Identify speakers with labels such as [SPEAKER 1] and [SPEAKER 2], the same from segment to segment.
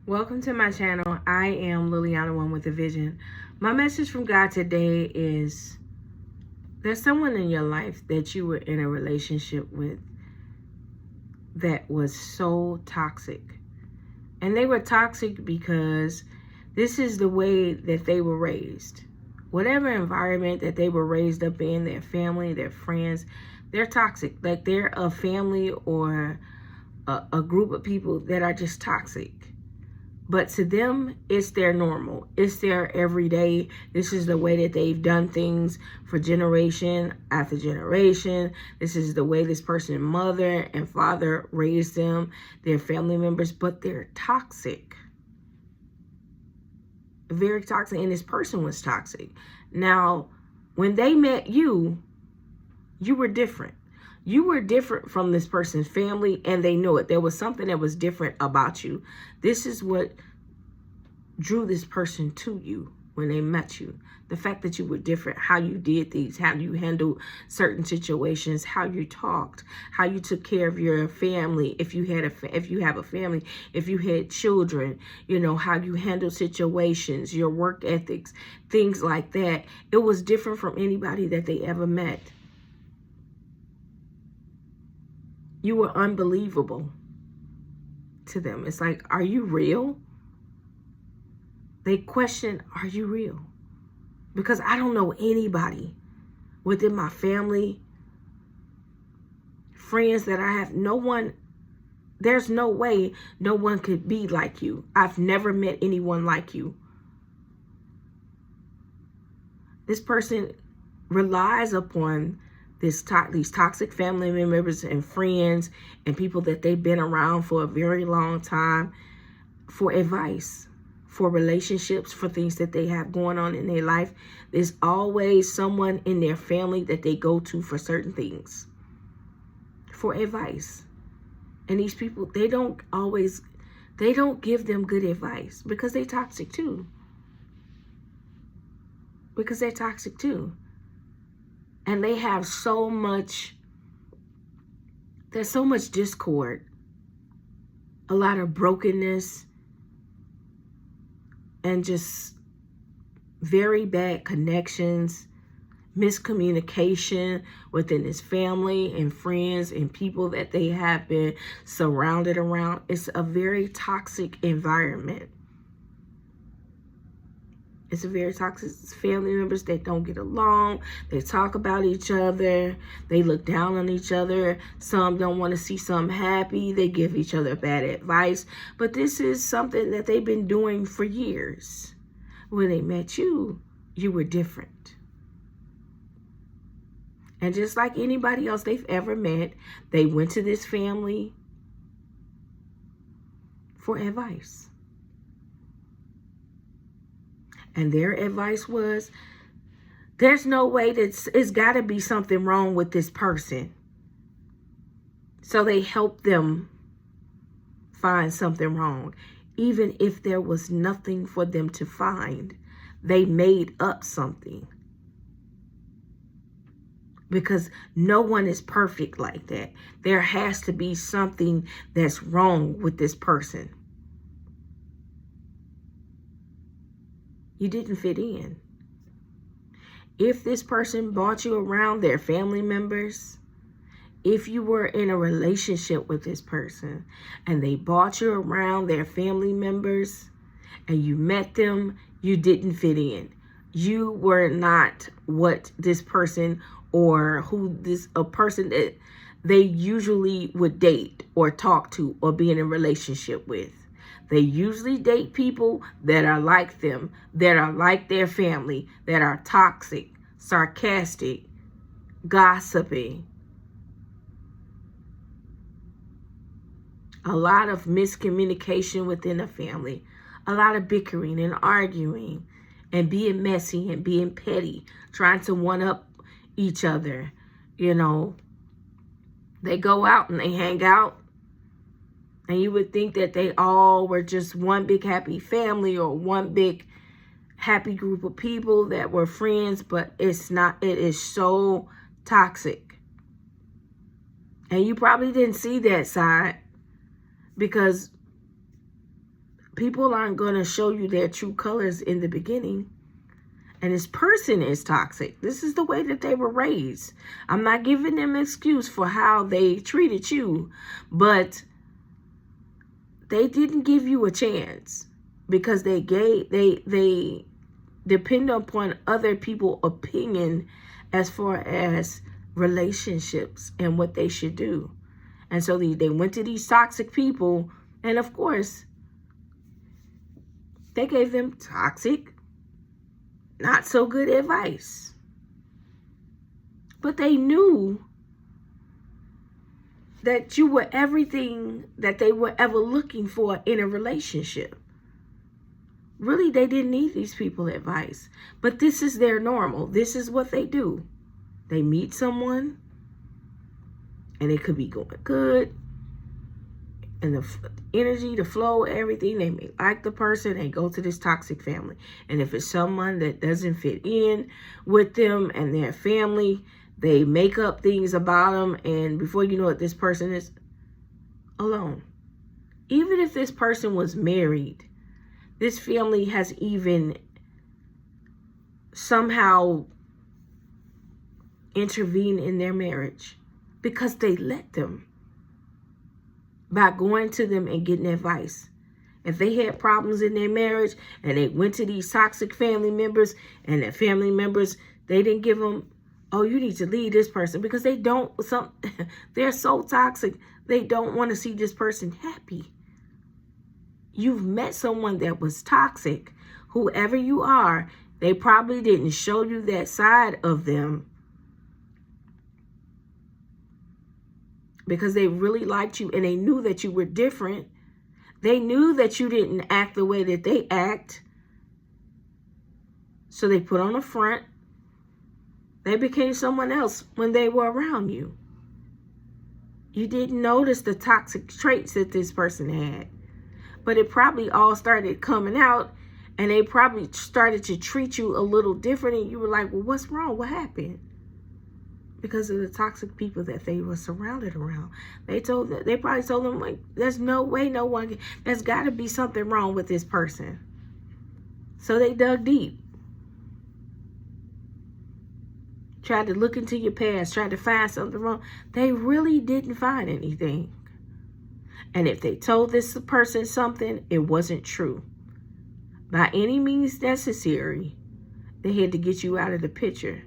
[SPEAKER 1] Welcome to my channel. I am Liliana, one with a vision. My message from God today is there's someone in your life that you were in a relationship with that was so toxic. And they were toxic because this is the way that they were raised. Whatever environment that they were raised up in, their family, their friends, they're toxic. Like they're a family or a group of people that are just toxic. But to them, it's their normal. It's their everyday. This is the way that they've done things for generation after generation. This is the way this person's mother and father raised them, their family members, but they're toxic. Very toxic, and this person was toxic. Now, when they met you, you were different. You were different from this person's family, and they knew it. There was something that was different about you. This is what drew this person to you when they met you. The fact that you were different, how you did things, how you handled certain situations, how you talked, how you took care of your family. If you have a family, if you had children, how you handle situations, your work ethics, things like that. It was different from anybody that they ever met. You were unbelievable to them. It's like, are you real? They question, are you real? Because I don't know anybody within my family, friends that I have, there's no way no one could be like you. I've never met anyone like you. This person relies upon these toxic family members and friends and people that they've been around for a very long time for advice, for relationships, for things that they have going on in their life. There's always someone in their family that they go to for certain things, for advice. And these people, they don't give them good advice because they're toxic too. Because they're toxic too. And they have there's so much discord, a lot of brokenness, and just very bad connections, miscommunication within his family and friends and people that they have been surrounded around. It's a very toxic environment. It's a very toxic family members that don't get along. They talk about each other. They look down on each other. Some don't want to see some happy. They give each other bad advice. But this is something that they've been doing for years. When they met you, you were different. And just like anybody else they've ever met, they went to this family for advice. And their advice was, there's no way that it's got to be something wrong with this person. So they helped them find something wrong. Even if there was nothing for them to find, they made up something. Because no one is perfect like that. There has to be something that's wrong with this person. You didn't fit in. If this person brought you around their family members, if you were in a relationship with this person and they brought you around their family members and you met them, you didn't fit in. You were not what this person or a person that they usually would date or talk to or be in a relationship with. They usually date people that are like them, that are like their family, that are toxic, sarcastic, gossiping. A lot of miscommunication within a family. A lot of bickering and arguing and being messy and being petty, trying to one-up each other. They go out and they hang out. And you would think that they all were just one big happy family or one big happy group of people that were friends, but it's not. It is so toxic. And you probably didn't see that side because People aren't going to show you their true colors in the beginning. And this person is toxic. This is the way that they were raised. I'm not giving them an excuse for how they treated you, but they didn't give you a chance because they depend upon other people's opinion as far as relationships and what they should do. And so they went to these toxic people, and of course, they gave them toxic, not so good advice. But they knew that you were everything that they were ever looking for in a relationship. Really, they didn't need these people's advice. But this is their normal. This is what they do. They meet someone, and it could be going good. And the energy, the flow, everything, they may like the person, they go to this toxic family. And if it's someone that doesn't fit in with them and their family, they make up things about them. And before you know it, this person is alone. Even if this person was married, this family has even somehow intervened in their marriage because they let them, by going to them and getting advice. If they had problems in their marriage and they went to these toxic family members, and their family members, they didn't give them, oh, you need to leave this person, because they're so toxic, they don't want to see this person happy. You've met someone that was toxic. Whoever you are, they probably didn't show you that side of them because they really liked you and they knew that you were different. They knew that you didn't act the way that they act. So they put on a front. They became someone else when they were around you. You didn't notice the toxic traits that this person had. But it probably all started coming out, and they probably started to treat you a little different, and you were like, well, what's wrong? What happened? Because of the toxic people that they were surrounded around. They probably told them, like, there's no way there's got to be something wrong with this person. So they dug deep. Tried to look into your past, tried to find something wrong. They really didn't find anything. And if they told this person something, it wasn't true. By any means necessary, they had to get you out of the picture.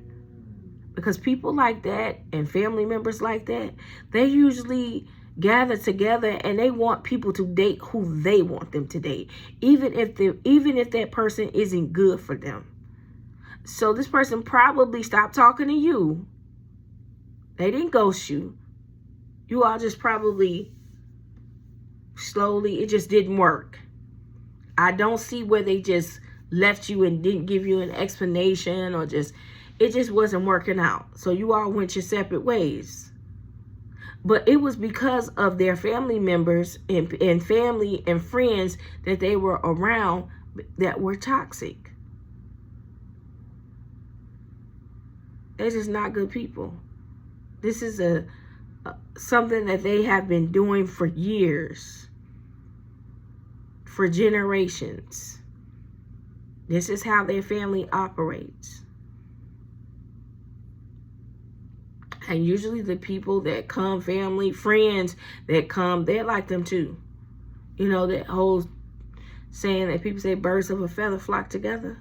[SPEAKER 1] Because people like that and family members like that, they usually gather together and they want people to date who they want them to date, even if that person isn't good for them. So this person probably stopped talking to you. They didn't ghost you. You all just probably slowly, it just didn't work. I don't see where they just left you and didn't give you an explanation, or it just wasn't working out. So you all went your separate ways. But it was because of their family members and family and friends that they were around that were toxic. They're just not good people. This is something that they have been doing for years, for generations. This is how their family operates. And usually the people that come, family, friends that come, they're like them too. You know, that whole saying that people say birds of a feather flock together.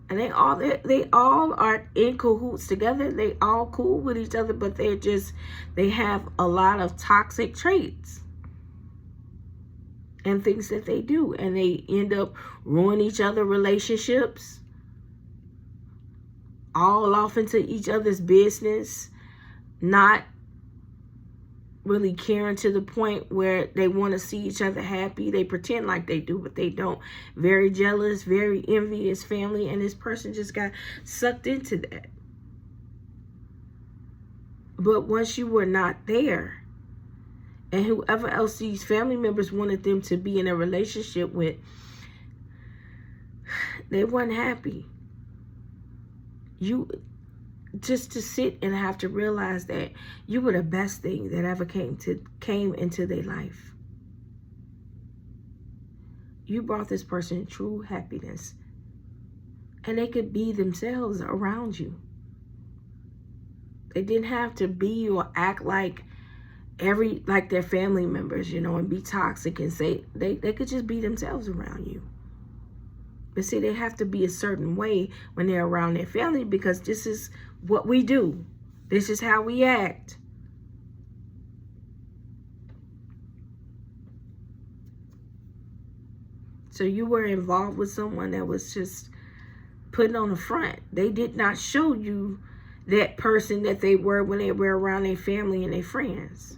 [SPEAKER 1] And they all are in cahoots together. They all cool with each other, but they have a lot of toxic traits and things that they do. And they end up ruining each other's relationships, all off into each other's business, not really caring to the point where they want to see each other happy. They pretend like they do, but they don't. Very jealous, very envious family, and this person just got sucked into that. But once you were not there, and whoever else these family members wanted them to be in a relationship with, they weren't happy. You just to sit and have to realize that you were the best thing that ever came into their life. you brought this person true happiness, and they could be themselves around you. They didn't have to be or act like their family members, and be toxic and say they could just be themselves around you. But see, they have to be a certain way when they're around their family, because this is what we do. This is how we act. So you were involved with someone that was just putting on the front. They did not show you that person that they were when they were around their family and their friends.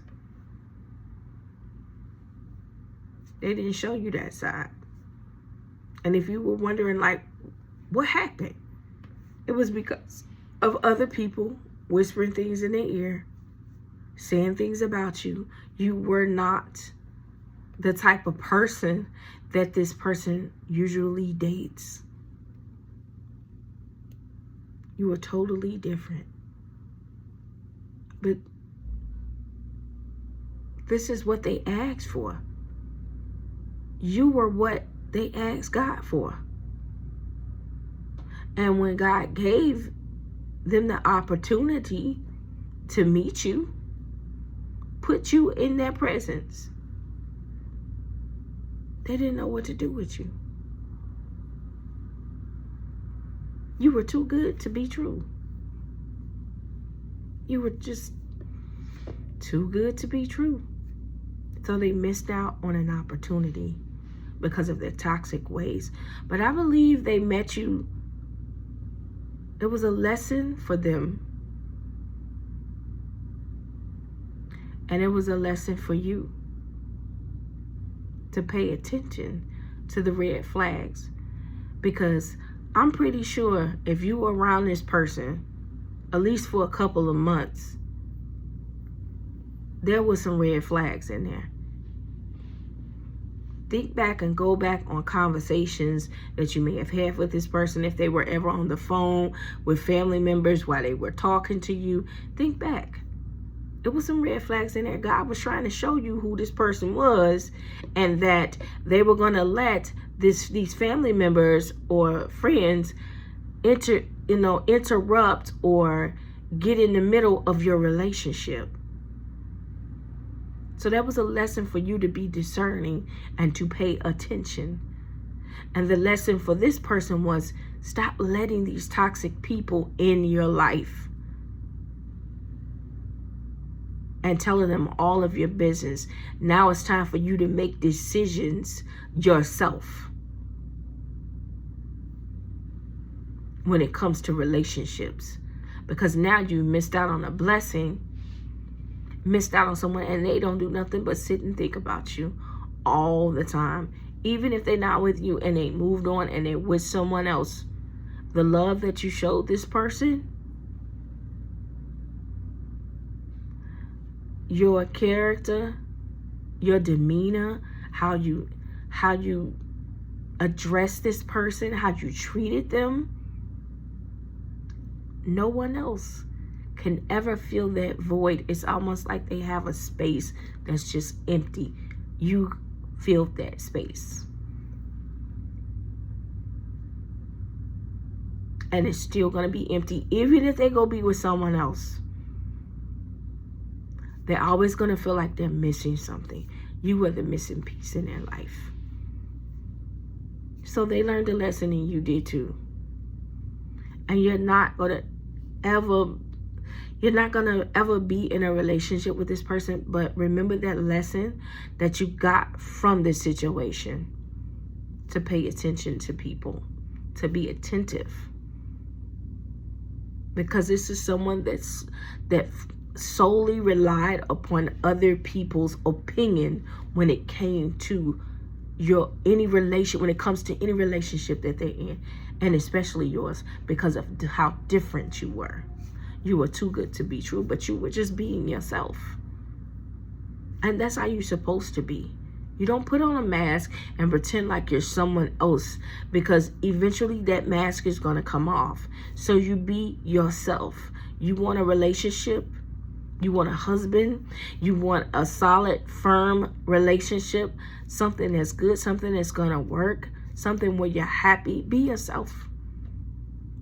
[SPEAKER 1] They didn't show you that side. And if you were wondering, what happened? It was because of other people whispering things in their ear, saying things about you. You were not the type of person that this person usually dates. You were totally different. But this is what they asked for. You were what they asked God for. And when God gave them the opportunity to meet you, put you in their presence, they didn't know what to do with you. You were too good to be true. You were just too good to be true. So they missed out on an opportunity because of their toxic ways. But I believe they met you. It was a lesson for them. And it was a lesson for you to pay attention to the red flags. Because I'm pretty sure if you were around this person, at least for a couple of months, there was some red flags in there. Think back and go back on conversations that you may have had with this person. If they were ever on the phone with family members while they were talking to you, think back. It was some red flags in there. God was trying to show you who this person was, and that they were going to let these family members or friends interrupt or get in the middle of your relationship. So that was a lesson for you to be discerning and to pay attention. And the lesson for this person was, stop letting these toxic people in your life and telling them all of your business. Now it's time for you to make decisions yourself when it comes to relationships. Because now you missed out on a blessing, missed out on someone, and they don't do nothing but sit and think about you all the time. Even if they're not with you and they moved on and they're with someone else, the love that you showed this person, your character, your demeanor, how you address this person, how you treated them, no one else can ever feel that void. It's almost like they have a space that's just empty. You filled that space. And it's still going to be empty, even if they go be with someone else. They're always going to feel like they're missing something. You were the missing piece in their life. So they learned a lesson, and you did too. And you're not going to ever be in a relationship with this person, but remember that lesson that you got from this situation, to pay attention to people, to be attentive. Because this is someone that solely relied upon other people's opinion when it came to when it comes to any relationship that they're in, and especially yours, because of how different you were. You were too good to be true, but you were just being yourself. And that's how you're supposed to be. You don't put on a mask and pretend like you're someone else, because eventually that mask is going to come off. So you be yourself. You want a relationship? You want a husband. You want a solid, firm relationship. Something that's good. Something that's going to work. Something where you're happy. Be yourself.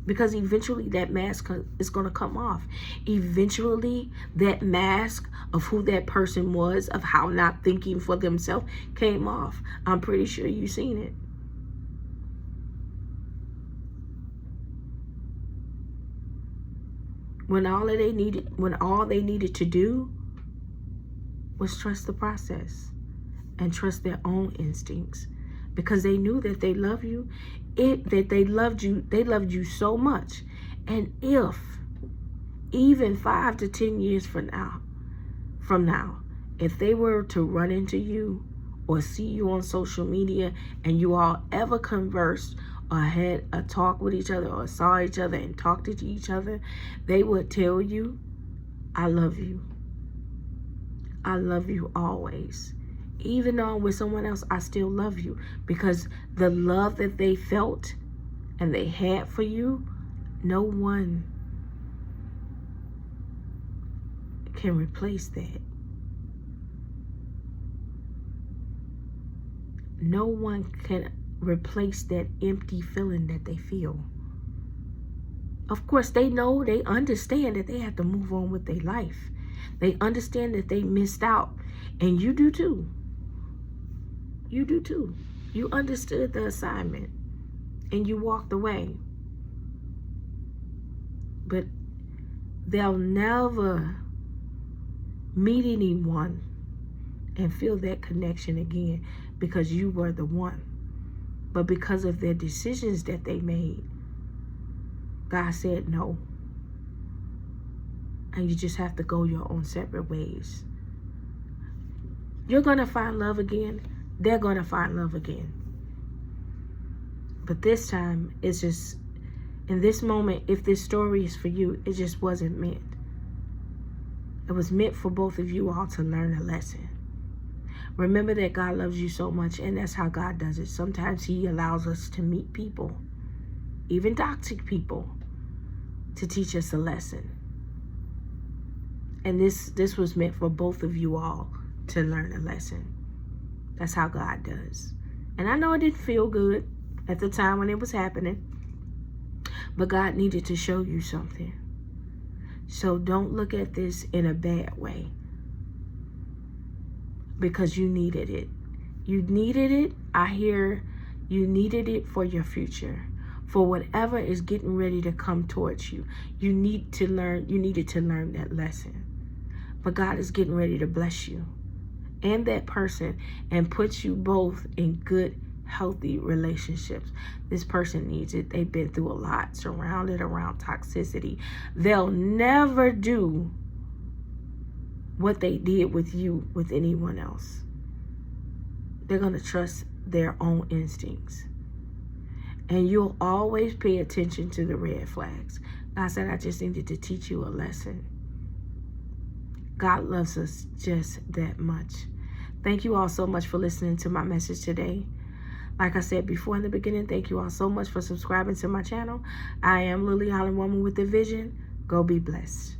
[SPEAKER 1] Because eventually that mask is going to come off. Eventually that mask of who that person was, of how not thinking for themselves, came off. I'm pretty sure you've seen it. When all they needed to do was trust the process and trust their own instincts, because they knew that they love you, they loved you so much. And if even 5 to 10 years from now, if they were to run into you or see you on social media and you all ever conversed or had a talk with each other or saw each other and talked to each other, they would tell you, I love you. I love you always. Even though I'm with someone else, I still love you. Because the love that they felt and they had for you, no one can replace that. No one can replace that empty feeling that they feel. Of course, they understand that they have to move on with their life. They understand that they missed out. And you do too. You do too. You understood the assignment and you walked away. But they'll never meet anyone and feel that connection again, because you were the one. But because of their decisions that they made, God said no. And you just have to go your own separate ways. You're going to find love again. They're going to find love again. But this time, it's just, in this moment, if this story is for you, it just wasn't meant. It was meant for both of you all to learn a lesson. Remember that God loves you so much, and that's how God does it. Sometimes He allows us to meet people, even toxic people, to teach us a lesson. And this was meant for both of you all to learn a lesson. That's how God does. And I know it didn't feel good at the time when it was happening, but God needed to show you something. So don't look at this in a bad way, because you needed it. You needed it. I hear you needed it for your future, for whatever is getting ready to come towards you. You needed to learn that lesson. But God is getting ready to bless you and that person and put you both in good, healthy relationships. This person needs it. They've been through a lot, surrounded around toxicity. They'll never do what they did with you with anyone else. They're going to trust their own instincts. And you'll always pay attention to the red flags. God said, I just needed to teach you a lesson. God loves us just that much. Thank you all so much for listening to my message today. Like I said before in the beginning, thank you all so much for subscribing to my channel. I am Lily Holland, Woman with a Vision. Go be blessed.